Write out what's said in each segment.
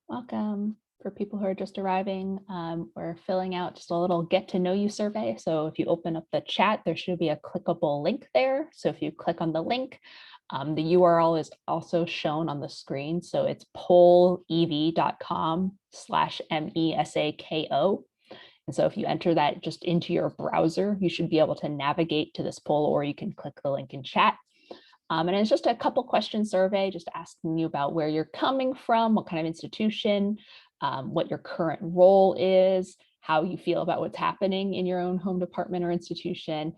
Welcome. For people who are just arriving, we're filling out just a little get to know you survey. So if you open up the chat, there should be a clickable link there. So if you click on the link, the URL is also shown on the screen. So it's pollev.com/MESAKO. And so if you enter that just into your browser, you should be able to navigate to this poll, or you can click the link in chat. And it's just a couple question survey, just asking you about where you're coming from, what kind of institution, what your current role is, how you feel about what's happening in your own home department or institution,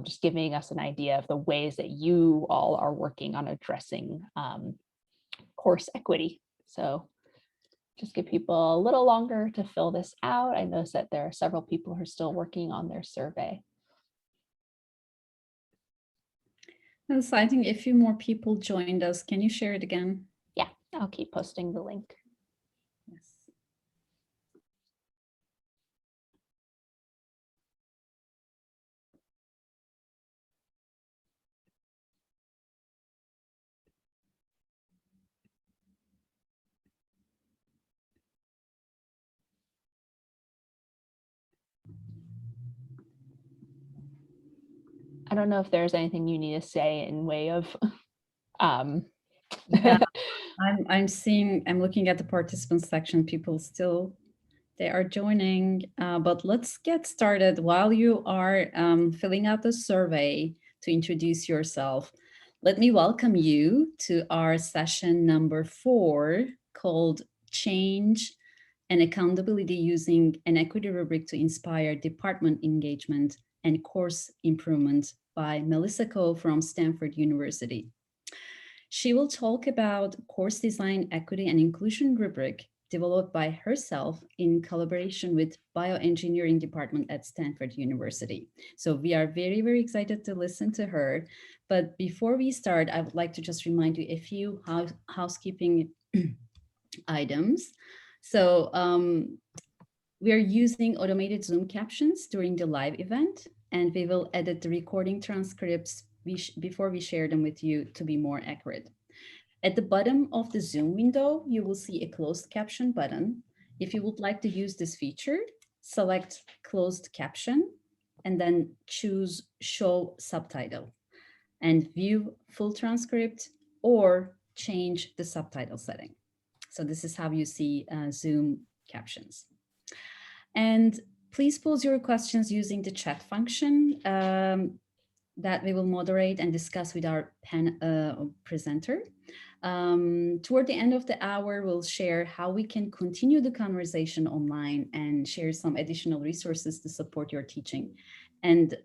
just giving us an idea of the ways that you all are working on addressing course equity. So just give people a little longer to fill this out. I noticed that there are several people who are still working on their survey. So I think a few more people joined us. Can you share it again? Yeah, I'll keep posting the link. Yes. I don't know if there's anything you need to say in way of Yeah, I'm looking at the participants section. People still, they are joining, but let's get started. While you are filling out the survey to introduce yourself, let me welcome you to our session number 4 called Change and Accountability Using an Equity Rubric to Inspire Department Engagement and Course Improvement by Melissa Coe from Stanford University. She will talk about course design, equity, and inclusion rubric developed by herself in collaboration with Bioengineering department at Stanford University. So we are very, very excited to listen to her. But before we start, I would like to just remind you a few housekeeping items. So we are using automated Zoom captions during the live event, and we will edit the recording transcripts before we share them with you to be more accurate. At the bottom of the Zoom window, you will see a closed caption button. If you would like to use this feature, select closed caption and then choose show subtitle and view full transcript or change the subtitle setting. So this is how you see Zoom captions. And please pose your questions using the chat function that we will moderate and discuss with our presenter. Toward the end of the hour, we'll share how we can continue the conversation online and share some additional resources to support your teaching. And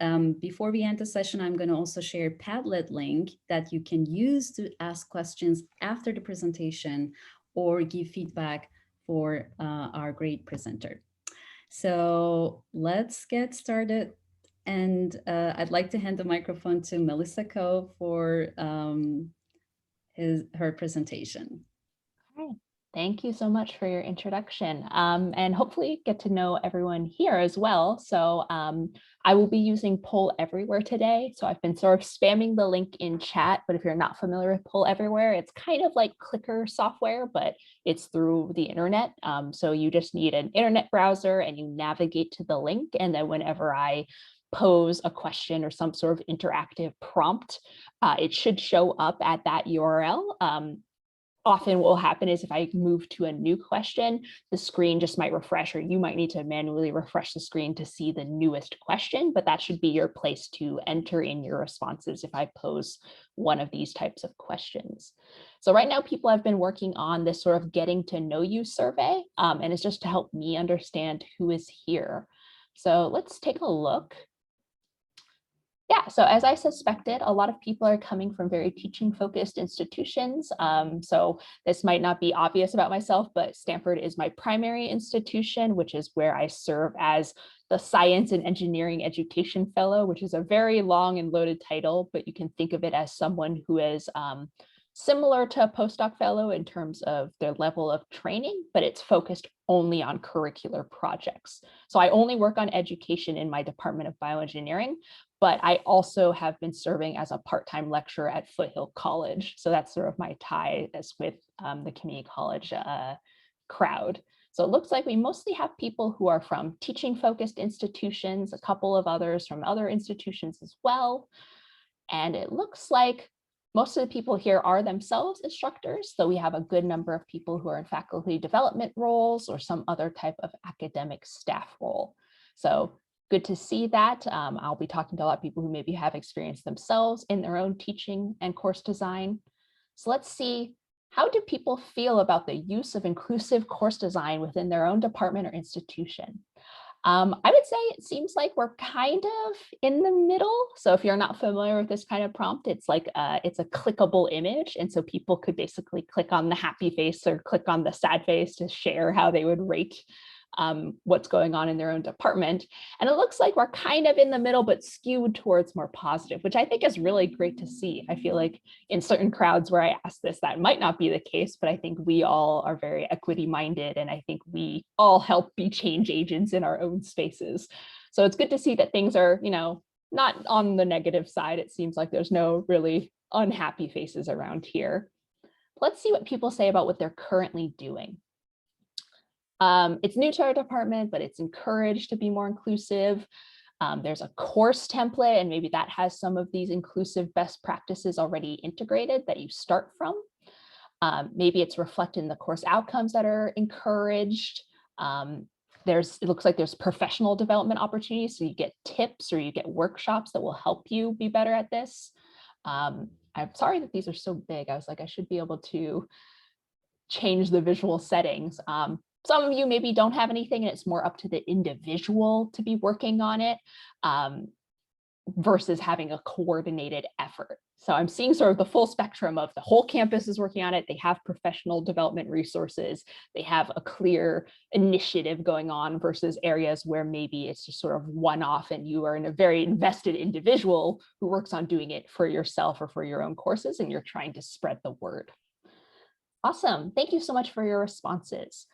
before we end the session, I'm going to also share a Padlet link that you can use to ask questions after the presentation or give feedback for our great presenter. So let's get started. And I'd like to hand the microphone to Melissa Coe for her presentation. All right. Thank you so much for your introduction, and hopefully get to know everyone here as well. So I will be using Poll Everywhere today. So I've been sort of spamming the link in chat, but if you're not familiar with Poll Everywhere, it's kind of like Clicker software, but it's through the internet. So you just need an internet browser and you navigate to the link. And then whenever I pose a question or some sort of interactive prompt, it should show up at that URL. Often what will happen is if I move to a new question, the screen just might refresh, or you might need to manually refresh the screen to see the newest question, but that should be your place to enter in your responses if I pose one of these types of questions. So right now, people have been working on this sort of getting to know you survey, and it's just to help me understand who is here. So let's take a look. Yeah, so as I suspected, a lot of people are coming from very teaching focused institutions. So this might not be obvious about myself, but Stanford is my primary institution, which is where I serve as the Science and Engineering Education Fellow, which is a very long and loaded title, but you can think of it as someone who is similar to a postdoc fellow in terms of their level of training, but it's focused only on curricular projects. So I only work on education in my department of bioengineering, but I also have been serving as a part-time lecturer at Foothill College. So that's sort of my tie as with the community college crowd. So it looks like we mostly have people who are from teaching-focused institutions, a couple of others from other institutions as well. And it looks like most of the people here are themselves instructors, so we have a good number of people who are in faculty development roles or some other type of academic staff role. So good to see that. I'll be talking to a lot of people who maybe have experience themselves in their own teaching and course design. So let's see, how do people feel about the use of inclusive course design within their own department or institution? I would say it seems like we're kind of in the middle. So if you're not familiar with this kind of prompt, it's like it's a clickable image. And so people could basically click on the happy face or click on the sad face to share how they would rate what's going on in their own department. And it looks like we're kind of in the middle, but skewed towards more positive, which I think is really great to see. I feel like in certain crowds where I ask this, that might not be the case, but I think we all are very equity minded. And I think we all help be change agents in our own spaces. So it's good to see that things are, not on the negative side. It seems like there's no really unhappy faces around here. Let's see what people say about what they're currently doing. It's new to our department, but it's encouraged to be more inclusive. There's a course template, and maybe that has some of these inclusive best practices already integrated that you start from. Maybe it's reflected in the course outcomes that are encouraged. It looks like there's professional development opportunities, so you get tips or you get workshops that will help you be better at this. I'm sorry that these are so big. I was like, I should be able to change the visual settings. Some of you maybe don't have anything and it's more up to the individual to be working on it versus having a coordinated effort. So I'm seeing sort of the full spectrum of the whole campus is working on it. They have professional development resources. They have a clear initiative going on versus areas where maybe it's just sort of one-off and you are in a very invested individual who works on doing it for yourself or for your own courses and you're trying to spread the word. Awesome. Thank you so much for your responses.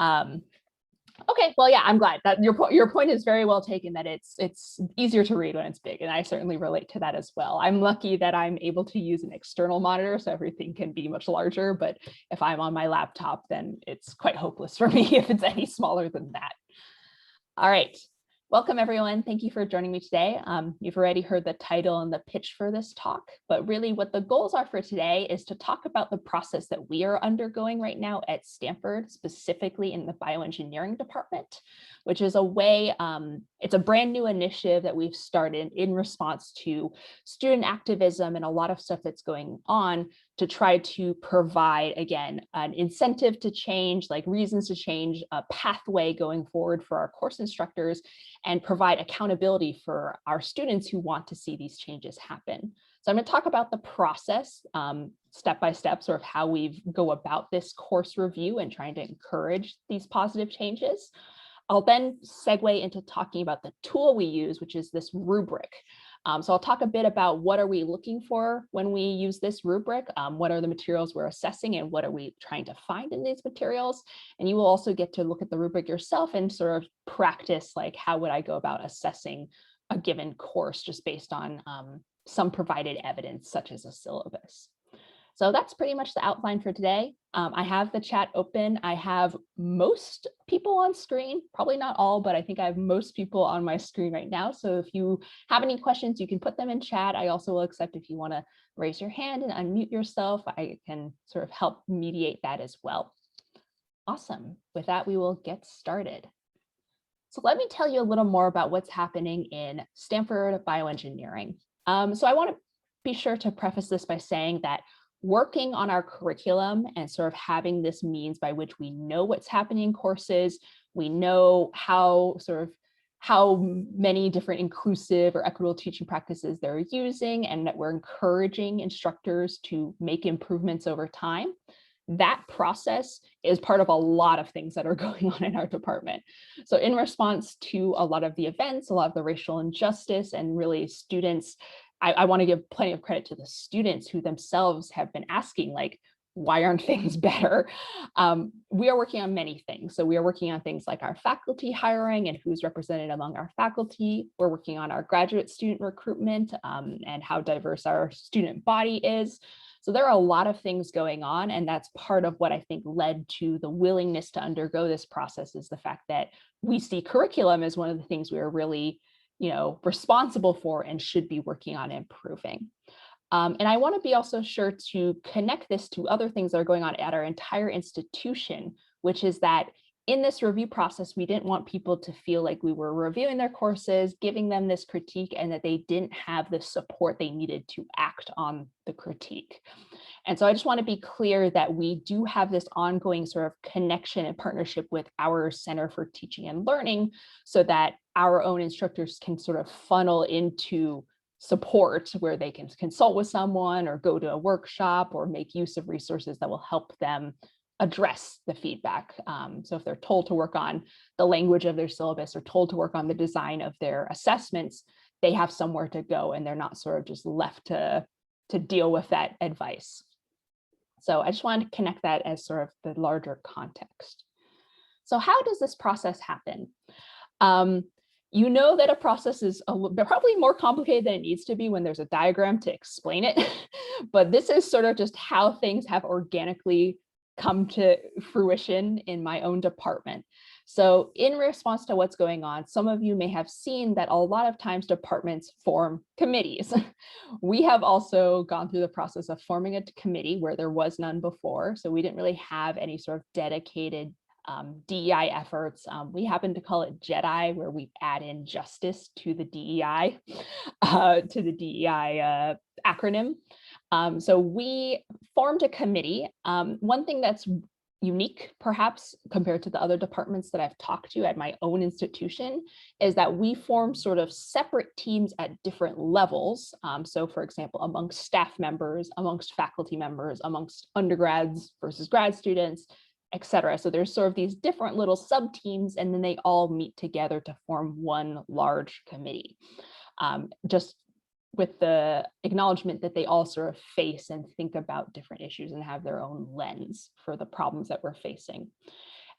Okay, well, yeah, I'm glad that your point is very well taken, that it's easier to read when it's big, and I certainly relate to that as well. I'm lucky that I'm able to use an external monitor, so everything can be much larger, but if I'm on my laptop, then it's quite hopeless for me if it's any smaller than that. All right. Welcome, everyone. Thank you for joining me today. You've already heard the title and the pitch for this talk, but really what the goals are for today is to talk about the process that we are undergoing right now at Stanford, specifically in the bioengineering department, which is a way, it's a brand new initiative that we've started in response to student activism and a lot of stuff that's going on to try to provide, again, an incentive to change, like reasons to change, a pathway going forward for our course instructors, and provide accountability for our students who want to see these changes happen. So I'm going to talk about the process step by step, sort of how we go about this course review and trying to encourage these positive changes. I'll then segue into talking about the tool we use, which is this rubric. So I'll talk a bit about what are we looking for when we use this rubric, what are the materials we're assessing, and what are we trying to find in these materials. And you will also get to look at the rubric yourself and sort of practice, like, how would I go about assessing a given course just based on some provided evidence, such as a syllabus. So that's pretty much the outline for today. I have the chat open. I have most people on screen, probably not all, but I think I have most people on my screen right now. So if you have any questions, you can put them in chat. I also will accept if you want to raise your hand and unmute yourself. I can sort of help mediate that as well. Awesome. With that, we will get started. So let me tell you a little more about what's happening in Stanford Bioengineering. So I want to be sure to preface this by saying that working on our curriculum and sort of having this means by which we know what's happening in courses, we know how many different inclusive or equitable teaching practices they're using, and that we're encouraging instructors to make improvements over time. That process is part of a lot of things that are going on in our department. So in response to a lot of the events, a lot of the racial injustice, and really students, I want to give plenty of credit to the students who themselves have been asking, like, why aren't things better? We are working on many things. So we are working on things like our faculty hiring and who's represented among our faculty. We're working on our graduate student recruitment and how diverse our student body is. So there are a lot of things going on, and that's part of what I think led to the willingness to undergo this process, is the fact that we see curriculum as one of the things we are really, responsible for and should be working on improving. And I want to be also sure to connect this to other things that are going on at our entire institution, which is that in this review process, we didn't want people to feel like we were reviewing their courses, giving them this critique, and that they didn't have the support they needed to act on the critique. And so I just want to be clear that we do have this ongoing sort of connection and partnership with our Center for Teaching and Learning, so that our own instructors can sort of funnel into support where they can consult with someone or go to a workshop or make use of resources that will help them address the feedback. So if they're told to work on the language of their syllabus or told to work on the design of their assessments, they have somewhere to go and they're not sort of just left to deal with that advice. So I just wanted to connect that as sort of the larger context. So how does this process happen? You know that a process is probably more complicated than it needs to be when there's a diagram to explain it, but this is sort of just how things have organically come to fruition in my own department. So in response to what's going on, some of you may have seen that a lot of times departments form committees. We have also gone through the process of forming a committee where there was none before. So we didn't really have any sort of dedicated DEI efforts. We happen to call it JEDI, where we add in justice to the DEI, acronym. So we formed a committee. One thing that's unique, perhaps, compared to the other departments that I've talked to at my own institution, is that we form sort of separate teams at different levels. So for example, amongst staff members, amongst faculty members, amongst undergrads versus grad students, etc. So there's sort of these different little sub teams, and then they all meet together to form one large committee. Just with the acknowledgement that they all sort of face and think about different issues and have their own lens for the problems that we're facing.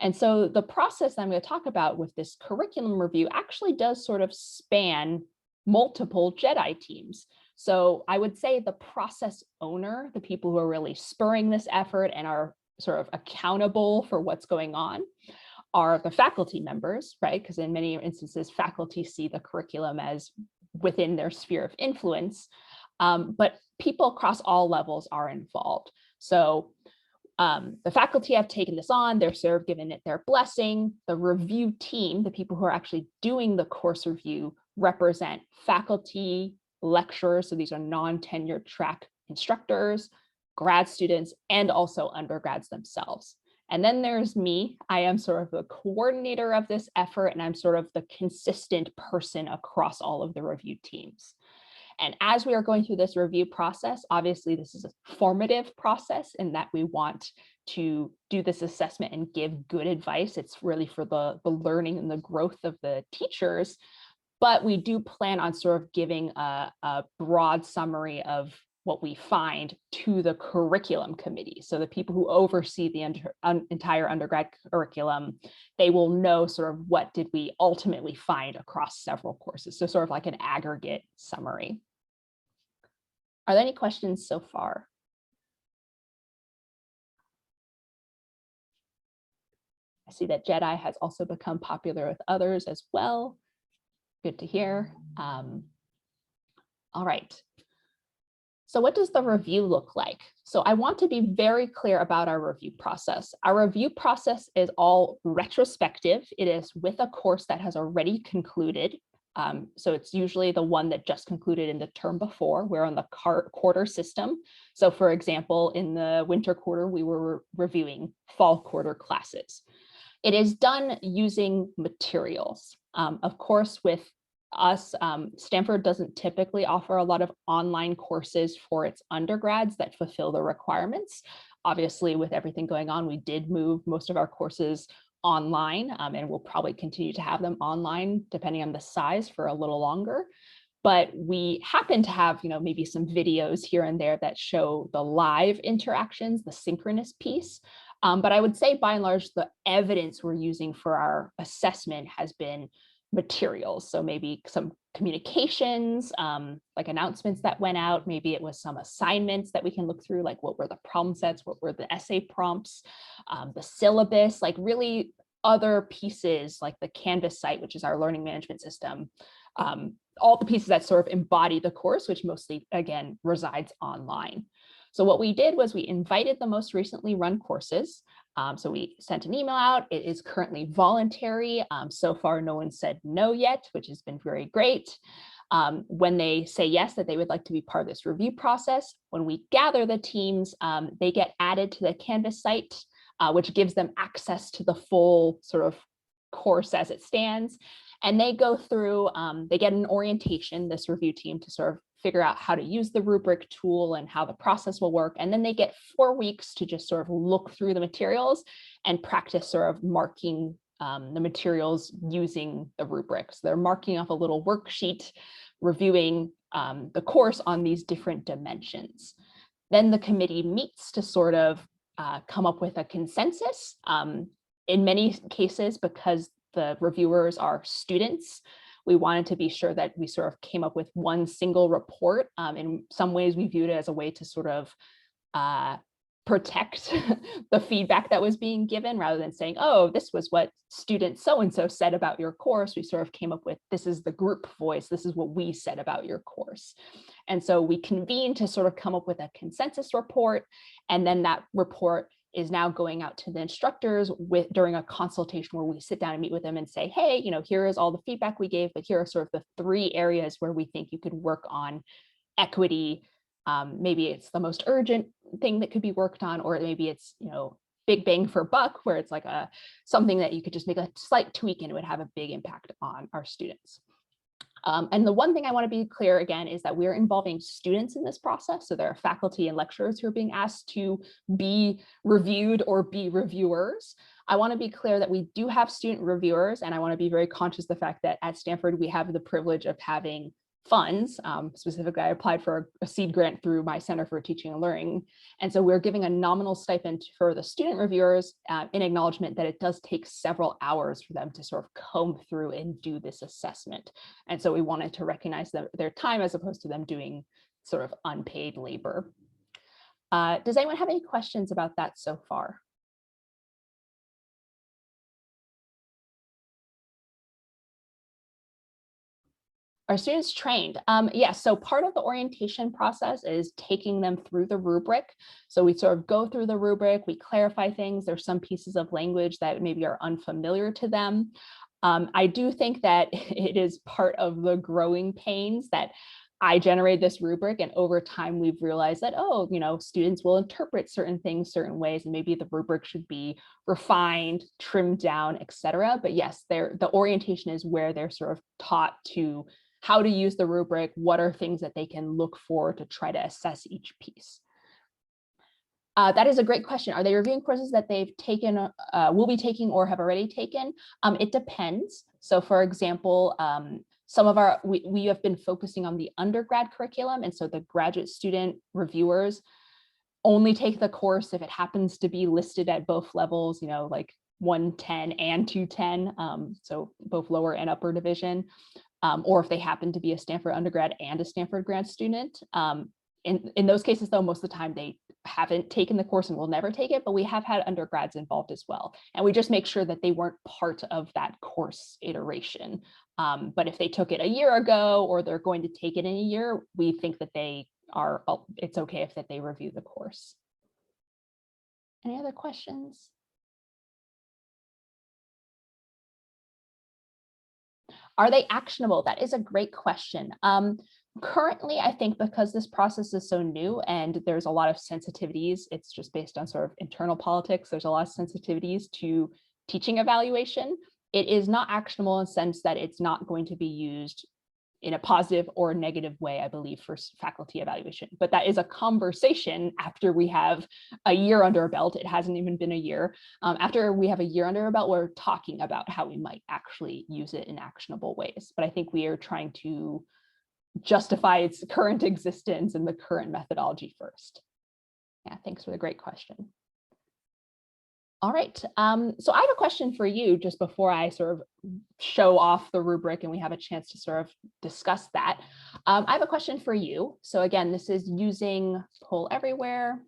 And so the process I'm going to talk about with this curriculum review actually does sort of span multiple JEDI teams. So I would say the process owner, the people who are really spurring this effort and are sort of accountable for what's going on, are the faculty members, right? Because in many instances, faculty see the curriculum as within their sphere of influence, but people across all levels are involved. So the faculty have taken this on, they're sort of given it their blessing. The review team, the people who are actually doing the course review, represent faculty, lecturers, so these are non-tenured track instructors, grad students, and also undergrads themselves. And then there's me. I am sort of the coordinator of this effort, and I'm sort of the consistent person across all of the review teams. And as we are going through this review process, obviously this is a formative process in that we want to do this assessment and give good advice. It's really for the learning and the growth of the teachers, but we do plan on sort of giving a broad summary of what we find to the curriculum committee. So the people who oversee the entire undergrad curriculum, they will know sort of what did we ultimately find across several courses. So sort of like an aggregate summary. Are there any questions so far? I see that JEDI has also become popular with others as well. Good to hear. All right. So what does the review look like? So I want to be very clear about our review process. Our review process is all retrospective. It is with a course that has already concluded. So it's usually the one that just concluded in the term before. We're on the quarter system. So for example, in the winter quarter, we were reviewing fall quarter classes. It is done using materials. Of course, with us, Stanford doesn't typically offer a lot of online courses for its undergrads that fulfill the requirements. Obviously, with everything going on, we did move most of our courses online, and we'll probably continue to have them online depending on the size for a little longer. But we happen to have, maybe some videos here and there that show the live interactions, the synchronous piece. But I would say by and large, the evidence we're using for our assessment has been materials. So maybe some communications, like announcements that went out. Maybe it was some assignments that we can look through, like what were the problem sets, what were the essay prompts, the syllabus, like really other pieces like the Canvas site, which is our learning management system, all the pieces that sort of embody the course, which mostly, again, resides online. So what we did was we invited the most recently run courses. So we sent an email out. It is currently voluntary. So far, no one said no yet, which has been very great. When they say yes, that they would like to be part of this review process, when we gather the teams, they get added to the Canvas site, which gives them access to the full sort of course as it stands. And they go through, they get an orientation, this review team, to sort of figure out how to use the Rubric tool and how the process will work. And then they get 4 weeks to just sort of look through the materials and practice sort of marking the materials using the Rubric. So they're marking off a little worksheet, reviewing the course on these different dimensions. Then the committee meets to sort of come up with a consensus. In many cases, because the reviewers are students, we wanted to be sure that we sort of came up with one single report. In some ways, we viewed it as a way to sort of protect the feedback that was being given, rather than saying, oh, this was what student so-and-so said about your course. We sort of came up with, this is the group voice, this is what we said about your course. And so we convened to sort of come up with a consensus report, and then that report is now going out to the instructors during a consultation where we sit down and meet with them and say, hey, here is all the feedback we gave, but here are sort of the 3 areas where we think you could work on equity. Maybe it's the most urgent thing that could be worked on, or maybe it's, big bang for buck, where it's like something that you could just make a slight tweak and it would have a big impact on our students. And the one thing I want to be clear again is that we're involving students in this process. So there are faculty and lecturers who are being asked to be reviewed or be reviewers. I want to be clear that we do have student reviewers, and I want to be very conscious of the fact that at Stanford, we have the privilege of having funds. Specifically, I applied for a seed grant through my Center for Teaching and Learning. And so we're giving a nominal stipend for the student reviewers in acknowledgement that it does take several hours for them to sort of comb through and do this assessment. And so we wanted to recognize their time as opposed to them doing sort of unpaid labor. Does anyone have any questions about that so far? Are students trained? Yes, so part of the orientation process is taking them through the rubric. So we sort of go through the rubric, we clarify things. There's some pieces of language that maybe are unfamiliar to them. I do think that it is part of the growing pains that I generated this rubric, and over time we've realized that, oh, students will interpret certain things certain ways, and maybe the rubric should be refined, trimmed down, etc. But yes, the orientation is where they're sort of taught to how to use the rubric, what are things that they can look for to try to assess each piece. That is a great question. Are they reviewing courses that they've taken, will be taking, or have already taken? It depends. So for example, some of we have been focusing on the undergrad curriculum, and so the graduate student reviewers only take the course if it happens to be listed at both levels, like 110 and 210, so both lower and upper division, or if they happen to be a Stanford undergrad and a Stanford grad student. In those cases, though, most of the time they haven't taken the course and will never take it, but we have had undergrads involved as well. And we just make sure that they weren't part of that course iteration. But if they took it a year ago, or they're going to take it in a year, we think that it's okay if they review the course. Any other questions? Are they actionable? That is a great question. Currently, I think because this process is so new and there's a lot of sensitivities, it's just based on sort of internal politics. There's a lot of sensitivities to teaching evaluation. It is not actionable in the sense that it's not going to be used in a positive or negative way, I believe, for faculty evaluation. But that is a conversation after we have a year under our belt. It hasn't even been a year. After we have a year under our belt, we're talking about how we might actually use it in actionable ways. But I think we are trying to justify its current existence and the current methodology first. Yeah, thanks for the great question. All right. So I have a question for you just before I sort of show off the rubric and we have a chance to sort of discuss that. I have a question for you. So again, this is using Poll Everywhere.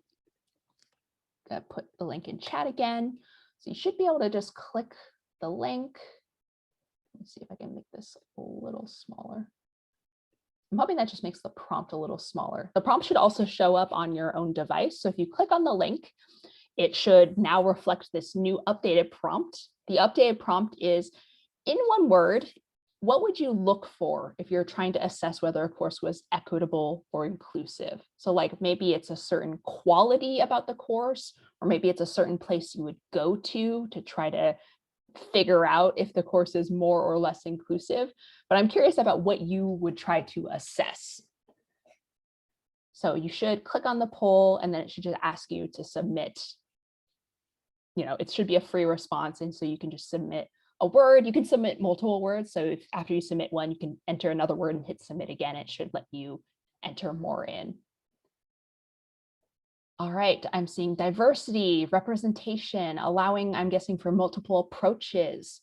Gonna put the link in chat again. So you should be able to just click the link. Let's see if I can make this a little smaller. I'm hoping that just makes the prompt a little smaller. The prompt should also show up on your own device. So if you click on the link, it should now reflect this new updated prompt. The updated prompt is, in one word, what would you look for if you're trying to assess whether a course was equitable or inclusive? So like maybe it's a certain quality about the course, or maybe it's a certain place you would go to try to figure out if the course is more or less inclusive. But I'm curious about what you would try to assess. So you should click on the poll and then it should just ask you to submit. It should be a free response. And so you can just submit a word. You can submit multiple words. So if after you submit one, you can enter another word and hit submit again. It should let you enter more in. All right, I'm seeing diversity, representation, allowing, I'm guessing, for multiple approaches,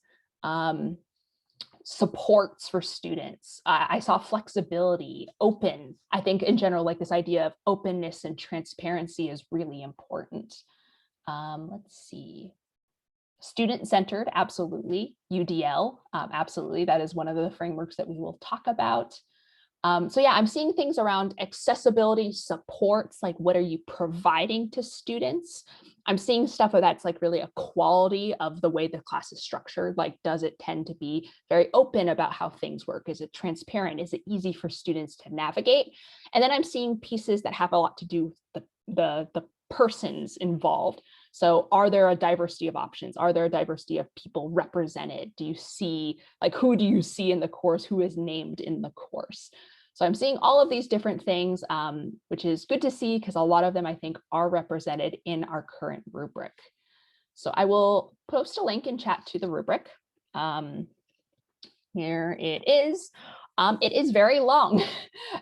supports for students. I saw flexibility, open. I think in general, like this idea of openness and transparency is really important. Let's see. Student-centered, absolutely. UDL, absolutely. That is one of the frameworks that we will talk about. So yeah, I'm seeing things around accessibility, supports, like what are you providing to students? I'm seeing stuff that's like really a quality of the way the class is structured. Like, does it tend to be very open about how things work? Is it transparent? Is it easy for students to navigate? And then I'm seeing pieces that have a lot to do with the persons involved. So are there a diversity of options? Are there a diversity of people represented? Do you see, like, who do you see in the course? Who is named in the course? So I'm seeing all of these different things, which is good to see because a lot of them I think are represented in our current rubric. So I will post a link in chat to the rubric. Here it is. It is very long.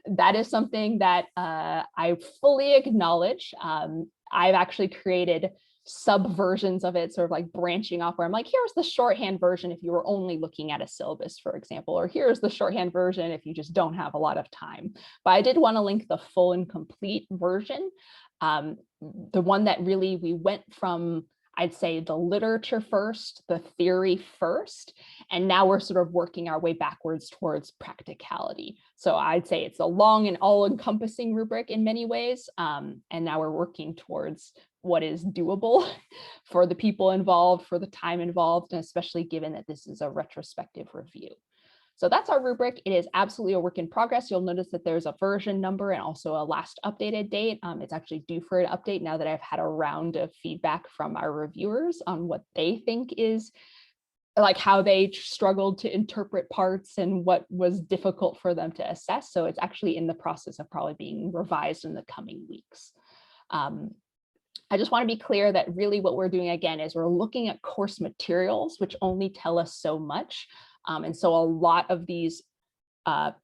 That is something that I fully acknowledge. I've actually created subversions of it, sort of like branching off where I'm like, here's the shorthand version if you were only looking at a syllabus, for example, or here's the shorthand version if you just don't have a lot of time. But I did want to link the full and complete version. The one that really we went from, I'd say, the literature first, the theory first, and now we're sort of working our way backwards towards practicality. So I'd say it's a long and all-encompassing rubric in many ways, and now we're working towards what is doable for the people involved, for the time involved, and especially given that this is a retrospective review. So that's our rubric. It is absolutely a work in progress. You'll notice that there's a version number and also a last updated date. It's actually due for an update now that I've had a round of feedback from our reviewers on what they think is, like how they struggled to interpret parts and what was difficult for them to assess. So it's actually in the process of probably being revised in the coming weeks. I just want to be clear that really what we're doing again is we're looking at course materials, which only tell us so much. And so a lot of these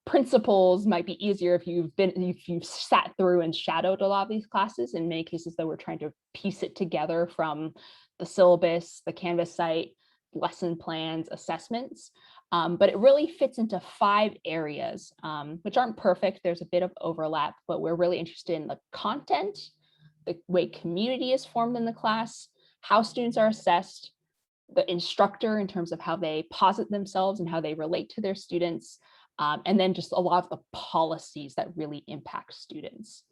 principles might be easier if you've sat through and shadowed a lot of these classes. In many cases, though, we're trying to piece it together from the syllabus, the Canvas site, lesson plans, assessments. But it really fits into 5 areas, which aren't perfect. There's a bit of overlap, but we're really interested in the content, the way community is formed in the class, how students are assessed, the instructor in terms of how they posit themselves and how they relate to their students, and then just a lot of the policies that really impact students.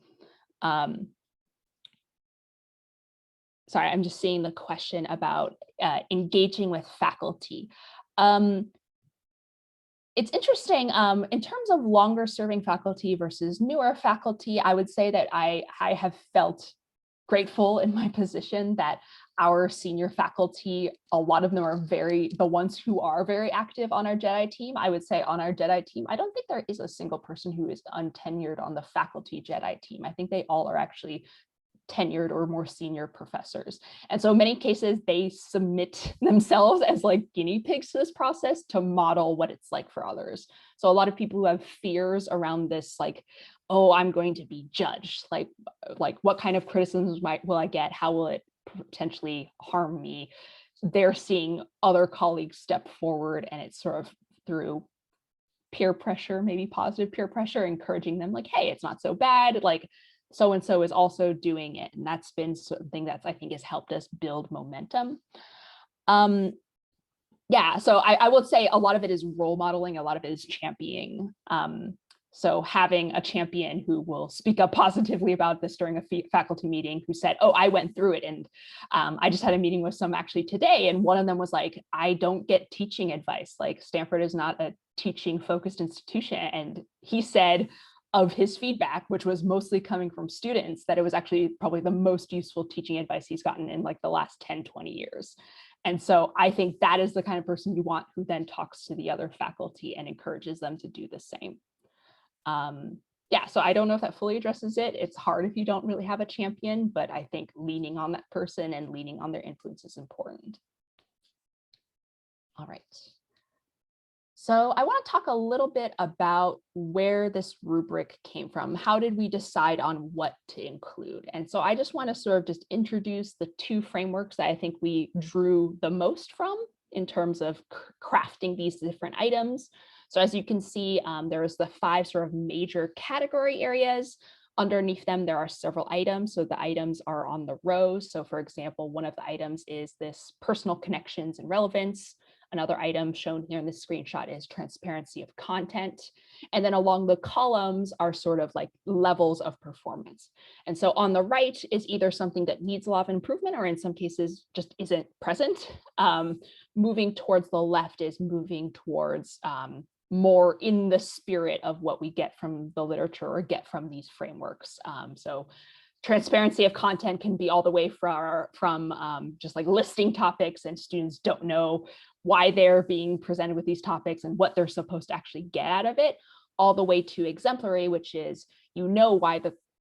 Sorry, I'm just seeing the question about engaging with faculty. It's interesting, in terms of longer serving faculty versus newer faculty, I would say that I have felt grateful in my position that our senior faculty, a lot of them are the ones who are very active on our JEDI team. I would say on our JEDI team, I don't think there is a single person who is untenured on the faculty JEDI team. I think they all are actually tenured or more senior professors. And so in many cases, they submit themselves as like guinea pigs to this process to model what it's like for others. So a lot of people who have fears around this, like, oh, I'm going to be judged. Like what kind of criticisms will I get? How will it potentially harm me, they're seeing other colleagues step forward, and it's sort of through peer pressure, maybe positive peer pressure, encouraging them like, hey, it's not so bad, like so-and-so is also doing it. And that's been something that I think has helped us build momentum. Yeah, so I would say a lot of it is role modeling, a lot of it is championing. So having a champion who will speak up positively about this during a faculty meeting, who said, oh, I went through it. And I just had a meeting with some actually today. And one of them was like, I don't get teaching advice. Like Stanford is not a teaching focused institution. And he said of his feedback, which was mostly coming from students, that it was actually probably the most useful teaching advice he's gotten in like the last 10, 20 years. And so I think that is the kind of person you want who then talks to the other faculty and encourages them to do the same. Yeah, so I don't know if that fully addresses it. It's hard if you don't really have a champion, but I think leaning on that person and leaning on their influence is important. All right. So I want to talk a little bit about where this rubric came from. How did we decide on what to include? And so I just want to sort of just introduce the two frameworks that I think we drew the most from in terms of crafting these different items. So as you can see, there's the 5 sort of major category areas. Underneath them, there are several items. So the items are on the rows. So for example, one of the items is this personal connections and relevance. Another item shown here in this screenshot is transparency of content. And then along the columns are sort of like levels of performance. And so on the right is either something that needs a lot of improvement or in some cases just isn't present. Moving towards the left is moving towards more in the spirit of what we get from the literature or get from these frameworks. So transparency of content can be all the way from just like listing topics and students don't know why they're being presented with these topics and what they're supposed to actually get out of it, all the way to exemplary, which is, you know,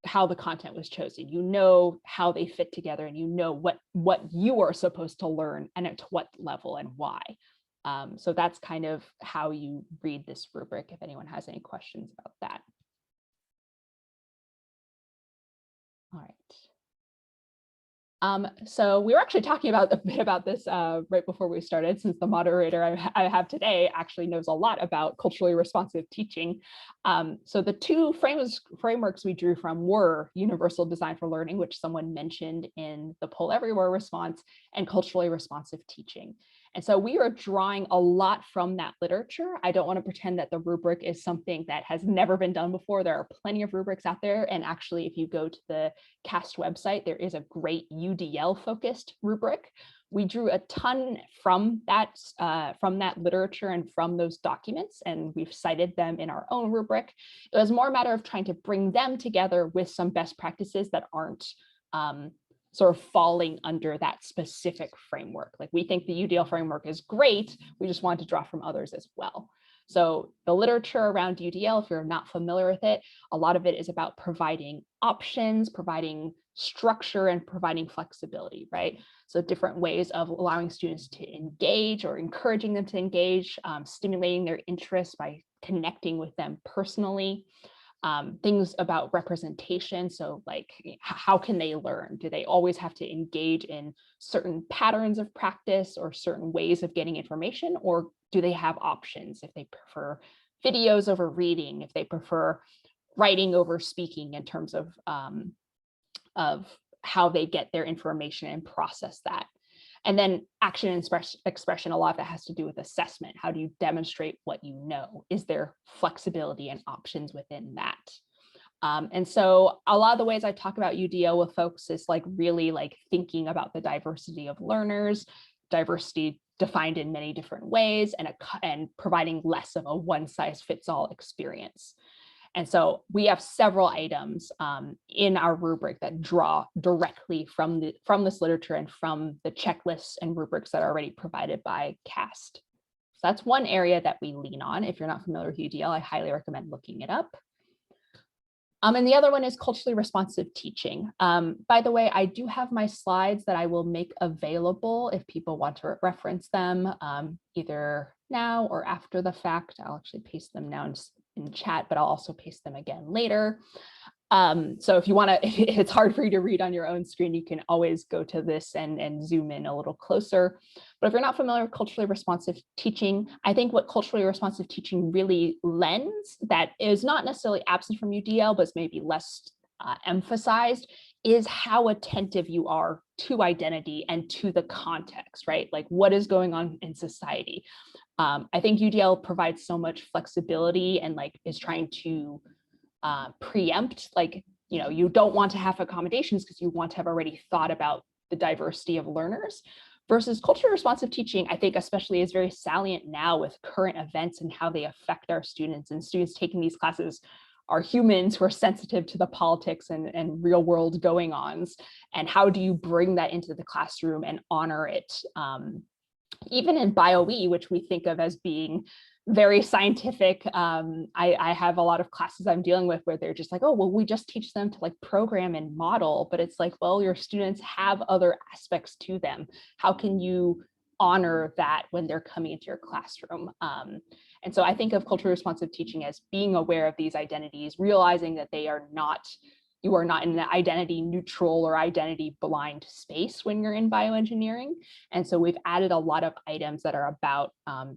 how the content was chosen, you know how they fit together, and you know what you are supposed to learn and at what level and why. So that's kind of how you read this rubric, if anyone has any questions about that. All right. So we were actually talking about a bit about this right before we started, since the moderator I have today actually knows a lot about culturally responsive teaching. So the two frameworks we drew from were universal design for learning, which someone mentioned in the poll everywhere response, and culturally responsive teaching. And so we are drawing a lot from that literature. I don't want to pretend that the rubric is something that has never been done before. There are plenty of rubrics out there. And actually, if you go to the CAST website, there is a great UDL focused rubric. We drew a ton from that literature and from those documents, and we've cited them in our own rubric. It was more a matter of trying to bring them together with some best practices that aren't sort of falling under that specific framework. Like, we think the UDL framework is great, we just wanted to draw from others as well. So the literature around UDL, if you're not familiar with it, a lot of it is about providing options, providing structure, and providing flexibility, right? So different ways of allowing students to engage or encouraging them to engage, stimulating their interest by connecting with them personally. Things about representation. So like, how can they learn? Do they always have to engage in certain patterns of practice or certain ways of getting information? Or do they have options if they prefer videos over reading, if they prefer writing over speaking in terms of how they get their information and process that? And then action and expression, a lot of that has to do with assessment. How do you demonstrate what you know? Is there flexibility and options within that? And so a lot of the ways I talk about UDL with folks is like really like thinking about the diversity of learners, diversity defined in many different ways, and providing less of a one-size-fits-all experience. And so we have several items in our rubric that draw directly from this literature and from the checklists and rubrics that are already provided by CAST. So that's one area that we lean on. If you're not familiar with UDL, I highly recommend looking it up. And the other one is culturally responsive teaching. By the way, I do have my slides that I will make available if people want to reference them, either now or after the fact. I'll actually paste them now and just in chat, but I'll also paste them again later. So if you want to, if it's hard for you to read on your own screen, you can always go to this and zoom in a little closer. But if you're not familiar with culturally responsive teaching, I think what culturally responsive teaching really lends, that is not necessarily absent from UDL, but is maybe less emphasized, is how attentive you are to identity and to the context, right? Like what is going on in society. I think UDL provides so much flexibility and like is trying to preempt, like, you know, you don't want to have accommodations because you want to have already thought about the diversity of learners, versus culturally responsive teaching, I think especially is very salient now with current events and how they affect our students, and students taking these classes are humans who are sensitive to the politics and real world going ons. And how do you bring that into the classroom and honor it? Even in BIOE, which we think of as being very scientific. I have a lot of classes I'm dealing with where they're just like, oh, well, we just teach them to like program and model, but it's like, well, your students have other aspects to them. How can you honor that when they're coming into your classroom? And so I think of culturally responsive teaching as being aware of these identities, realizing that they are not, you are not in an identity neutral or identity blind space when you're in bioengineering. And so we've added a lot of items that are about,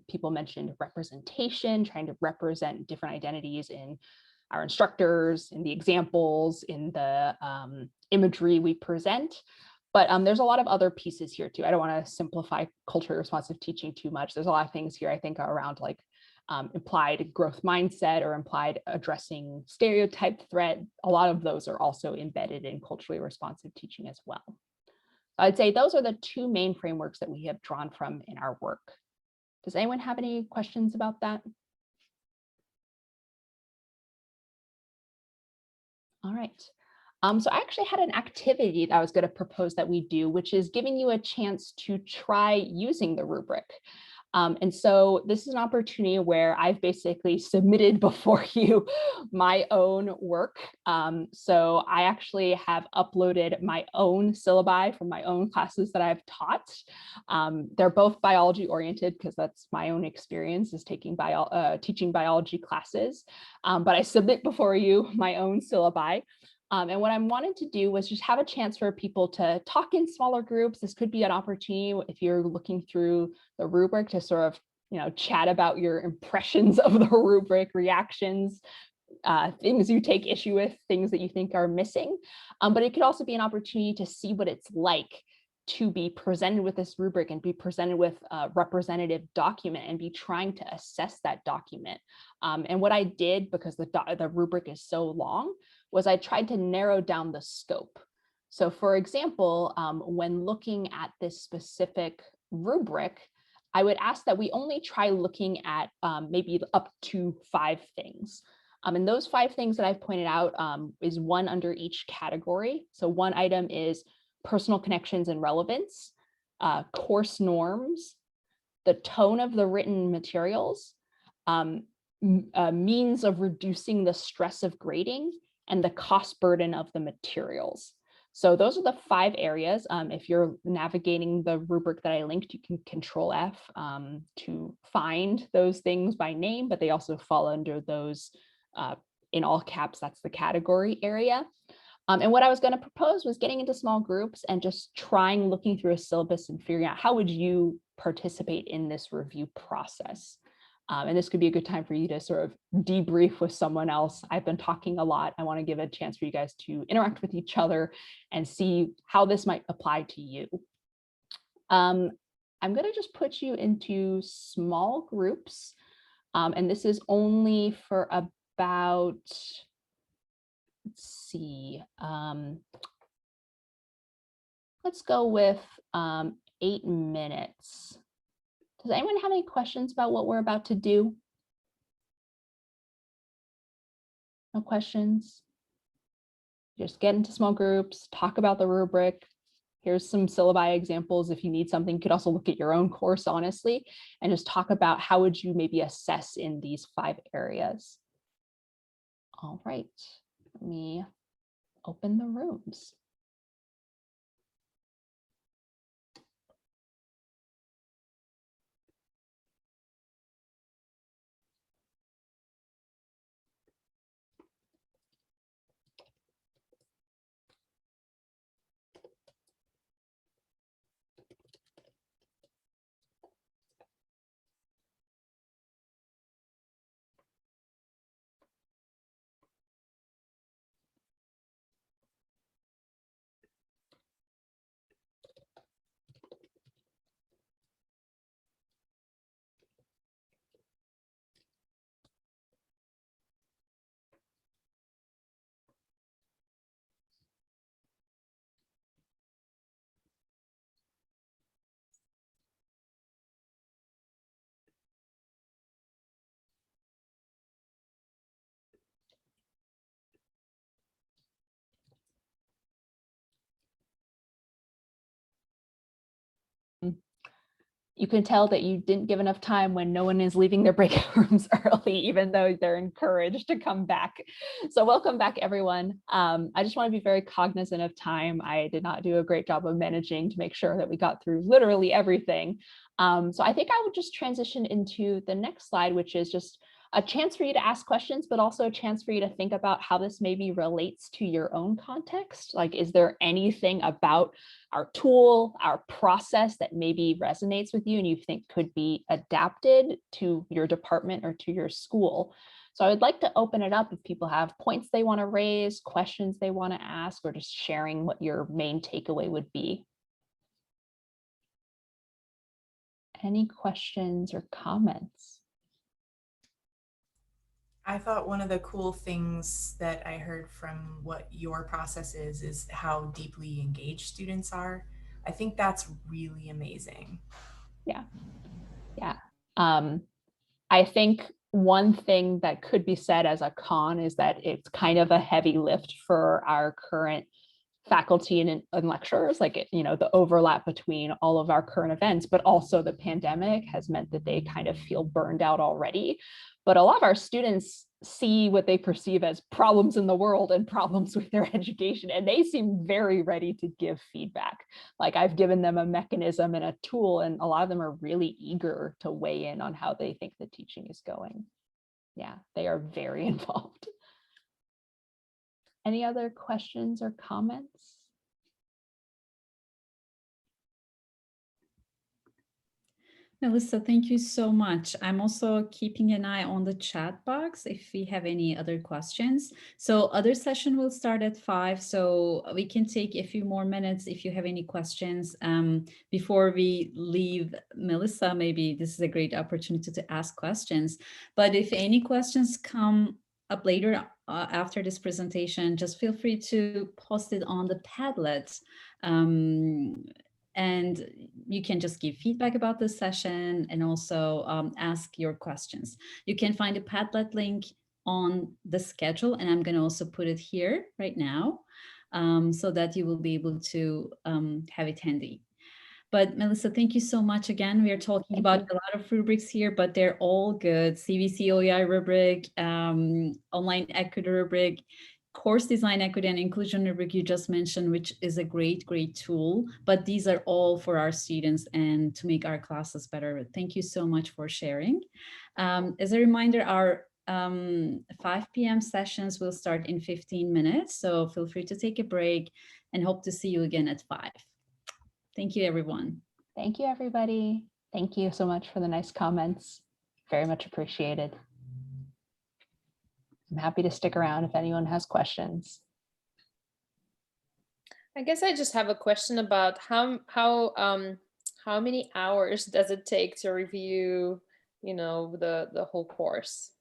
people mentioned representation, trying to represent different identities in our instructors, in the examples, in the imagery we present. But there's a lot of other pieces here too. I don't want to simplify culturally responsive teaching too much. There's a lot of things here I think are around like implied growth mindset or implied addressing stereotype threat. A lot of those are also embedded in culturally responsive teaching as well. I'd say those are the two main frameworks that we have drawn from in our work. Does anyone have any questions about that? All right. So I actually had an activity that I was going to propose that we do, which is giving you a chance to try using the rubric. And so this is an opportunity where I've basically submitted before you my own work. So I actually have uploaded my own syllabi from my own classes that I've taught. They're both biology oriented because that's my own experience is taking teaching biology classes. But I submit before you my own syllabi. And what I wanted to do was just have a chance for people to talk in smaller groups. This could be an opportunity if you're looking through the rubric to sort of, you know, chat about your impressions of the rubric, reactions, things you take issue with, things that you think are missing. But it could also be an opportunity to see what it's like to be presented with this rubric and be presented with a representative document and be trying to assess that document. And what I did, because the rubric is so long, was I tried to narrow down the scope. So for example, when looking at this specific rubric, I would ask that we only try looking at maybe up to 5 things. And those 5 things that I've pointed out is one under each category. So one item is personal connections and relevance, course norms, the tone of the written materials, means of reducing the stress of grading, and the cost burden of the materials. So those are the 5 areas. If you're navigating the rubric that I linked, you can Control F to find those things by name, but they also fall under those in all caps, that's the category area. And what I was going to propose was getting into small groups and just looking through a syllabus and figuring out how would you participate in this review process. And this could be a good time for you to sort of debrief with someone else. I've been talking a lot. I want to give a chance for you guys to interact with each other and see how this might apply to you. I'm going to just put you into small groups. And this is only for about, let's see, let's go with 8 minutes. Does anyone have any questions about what we're about to do? No questions? Just get into small groups, talk about the rubric. Here's some syllabi examples. If you need something, you could also look at your own course, honestly, and just talk about how would you maybe assess in these 5 areas. All right, let me open the rooms. you can tell that you didn't give enough time when no one is leaving their breakout rooms early, even though they're encouraged to come back. So welcome back, everyone. I just want to be very cognizant of time. I did not do a great job of managing to make sure that we got through literally everything. So I think I would just transition into the next slide, which is just a chance for you to ask questions, but also a chance for you to think about how this maybe relates to your own context. Like, is there anything about our tool, our process that maybe resonates with you and you think could be adapted to your department or to your school? So I would like to open it up if people have points they want to raise, questions they want to ask, or just sharing what your main takeaway would be. Any questions or comments? I thought one of the cool things that I heard from what your process is how deeply engaged students are. I think that's really amazing. Yeah. Yeah. I think one thing that could be said as a con is that it's kind of a heavy lift for our current faculty and lecturers, like, the overlap between all of our current events, but also the pandemic has meant that they kind of feel burned out already. But a lot of our students see what they perceive as problems in the world and problems with their education, and they seem very ready to give feedback. Like, I've given them a mechanism and a tool, and a lot of them are really eager to weigh in on how they think the teaching is going. Yeah, they are very involved. Any other questions or comments? Melissa, thank you so much. I'm also keeping an eye on the chat box if we have any other questions. So other session will start at 5, so we can take a few more minutes if you have any questions. Before we leave, Melissa, maybe this is a great opportunity to ask questions. But if any questions come up later after this presentation, just feel free to post it on the Padlet. And you can just give feedback about the session and also ask your questions. You can find a Padlet link on the schedule, and I'm going to also put it here right now so that you will be able to have it handy. But Melissa, thank you so much again. We are talking about a lot of rubrics here, but they're all good. CVC OEI rubric, online equity rubric, course design equity and inclusion rubric you just mentioned, which is a great tool, but these are all for our students and to make our classes better. Thank you so much for sharing. As a reminder, our 5 p.m. sessions will start in 15 minutes, so feel free to take a break and hope to see you again at 5. Thank you, everyone. Thank you, everybody. Thank you so much for the nice comments. Very much appreciated. I'm happy to stick around if anyone has questions. I guess I just have a question about how many hours does it take to review, the whole course?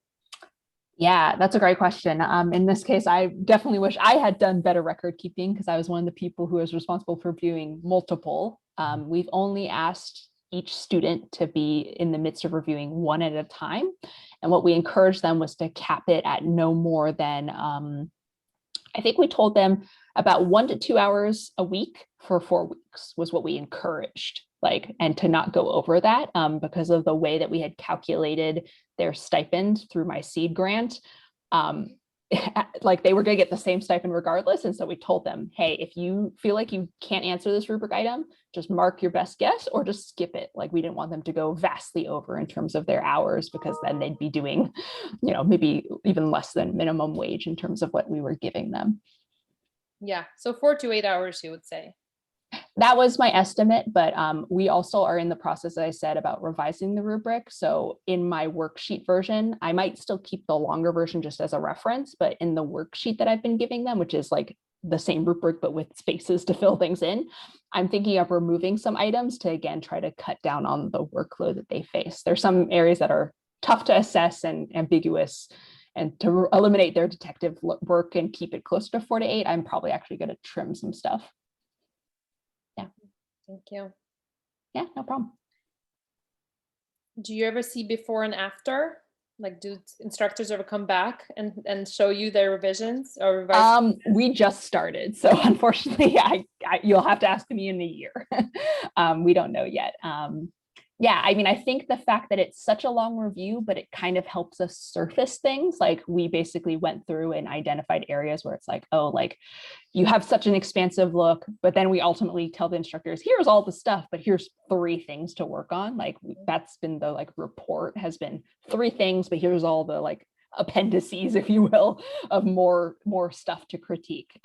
Yeah, that's a great question. In this case, I definitely wish I had done better record keeping because I was one of the people who was responsible for viewing multiple. We've only asked each student to be in the midst of reviewing one at a time. And what we encouraged them was to cap it at no more than, I think we told them about 1 to 2 hours a week for 4 weeks was what we encouraged, and to not go over that because of the way that we had calculated their stipend through my seed grant. They were going to get the same stipend regardless. And so we told them, hey, if you feel like you can't answer this rubric item, just mark your best guess or just skip it. We didn't want them to go vastly over in terms of their hours, because then they'd be doing, maybe even less than minimum wage in terms of what we were giving them. Yeah, so 4 to 8 hours, you would say. That was my estimate, but we also are in the process, as I said, about revising the rubric. So in my worksheet version, I might still keep the longer version just as a reference, but in the worksheet that I've been giving them, which is the same rubric, but with spaces to fill things in, I'm thinking of removing some items to, again, try to cut down on the workload that they face. There's some areas that are tough to assess and ambiguous, and to eliminate their detective work and keep it closer to 4 to 8, I'm probably actually going to trim some stuff. Thank you. Yeah, no problem. Do you ever see before and after? Like, do instructors ever come back and show you their revisions or revise? We just started, so unfortunately, you'll have to ask me in a year. We don't know yet. Yeah, I mean, I think the fact that it's such a long review, but it kind of helps us surface things. Like, we basically went through and identified areas where it's like, oh, like, you have such an expansive look, but then we ultimately tell the instructors, here's all the stuff, but here's 3 things to work on. Like, that's been the like report has been 3 things, but here's all the like appendices, if you will, of more stuff to critique.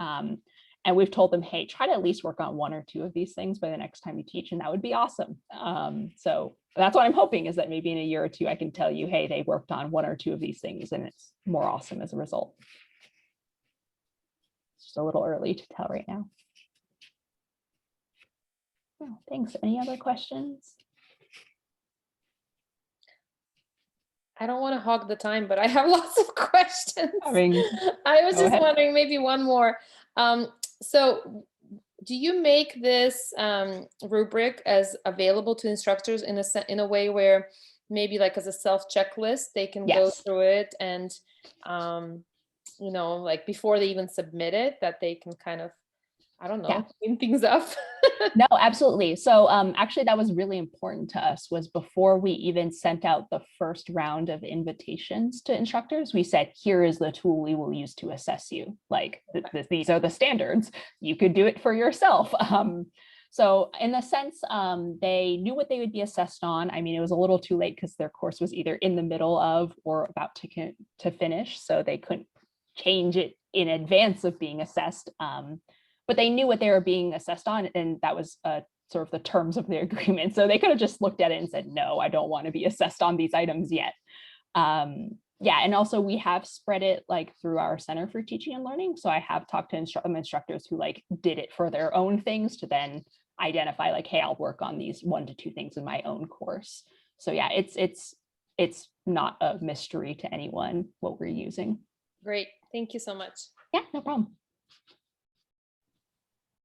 And we've told them, hey, try to at least work on 1 or 2 of these things by the next time you teach, and that would be awesome. So that's what I'm hoping, is that maybe in a year or 2, I can tell you, hey, they worked on 1 or 2 of these things, and it's more awesome as a result. It's just a little early to tell right now. Oh, thanks. Any other questions? I don't want to hog the time, but I have lots of questions. I was Go just ahead. wondering, maybe one more. So do you make this rubric as available to instructors in a way where maybe like as a self checklist, they can go Yes. through it and, you know, like before they even submit it, that they can kind of, I don't know, Yeah. clean things up? No, absolutely. So actually, that was really important to us, was before we even sent out the first round of invitations to instructors, we said, here is the tool we will use to assess you. Like, these are the standards. You could do it for yourself. So in the sense, they knew what they would be assessed on. I mean, it was a little too late because their course was either in the middle of or about to finish, so they couldn't change it in advance of being assessed. But they knew what they were being assessed on, and that was sort of the terms of the agreement. So they could have just looked at it and said, no, I don't want to be assessed on these items yet. Yeah, and also we have spread it like through our Center for Teaching and Learning. So I have talked to instructors who like did it for their own things to then identify like, hey, I'll work on these 1 to 2 things in my own course. So yeah, it's not a mystery to anyone what we're using. Great. Thank you so much. Yeah, no problem.